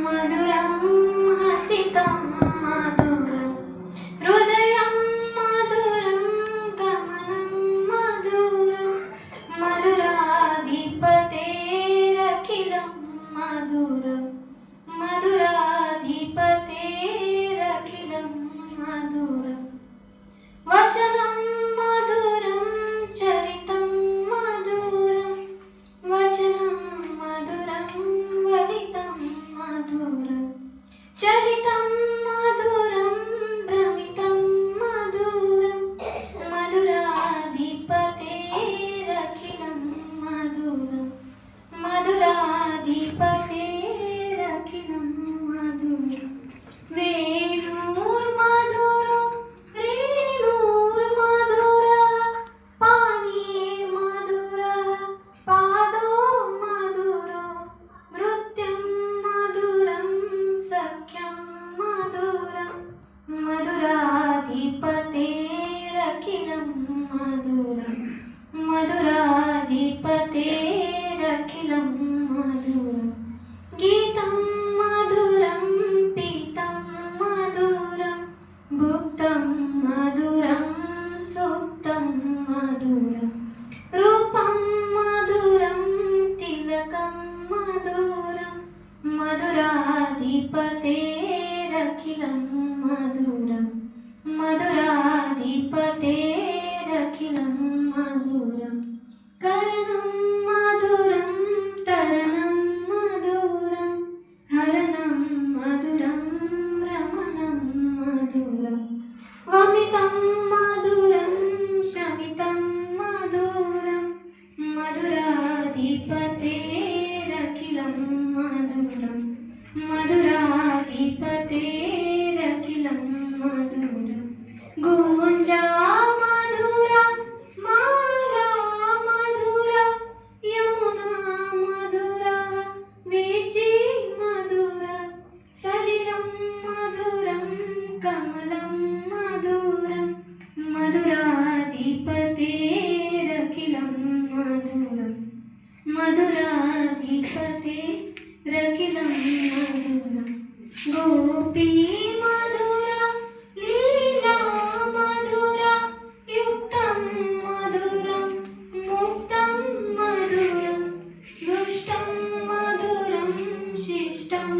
मधुरं हसितं मधुरं हृदयं मधुरं गमनं मधुरं मधुराधिपतेरखिलं मधुरं मधुराधिपतेरखिलं मधुरं वचनं मधुरं चरितं मधुरं वचनं मधुरं वलितं मधुरं चलितं मधुरं भ्रमितं मधुरं मधुराधिपतेरखिलं मधुरं मधुराधिपतेरखिलं मधुरं वेणुर्मधुरो रेणुर्मधुरः पाणिर्मधुरः पादो मधुरो नृत्यं मधुरं सख्यं मधुरं मधुराधिपतेरखिलं मधुरं मधुराधिपतेरखिलं मधुरं गीतं मधुरं पीतं मधुरं भुक्तं मधुरं सुप्तं मधुरं रूपं मधुरं तिलकं मधुरं मधुराधिपतेरखिलं मधुरं मधुराधिपतेरखिलं मधुरं करणं मधुरं तरणं मधुरं हरणं मधुरं रमणं मधुरं वमितं मधुरं शमितं मधुरं मधुराधिपतेरखिलं मधुरं मधुराधिपतेरखिलं मधुरं गुञ्जा मधुरा माला मधुरा यमुना मधुरा वीची मधुरा सलिलं मधुरं कमलं मधुरं मधुराधिपतेरखिलं मधुरं मधुराधिपतेरखिलं मधुरं गोपी मधुरा लीला मधुरा युक्तं मधुरं मुक्तं मधुरं दुष्टं मधुरं शिष्टं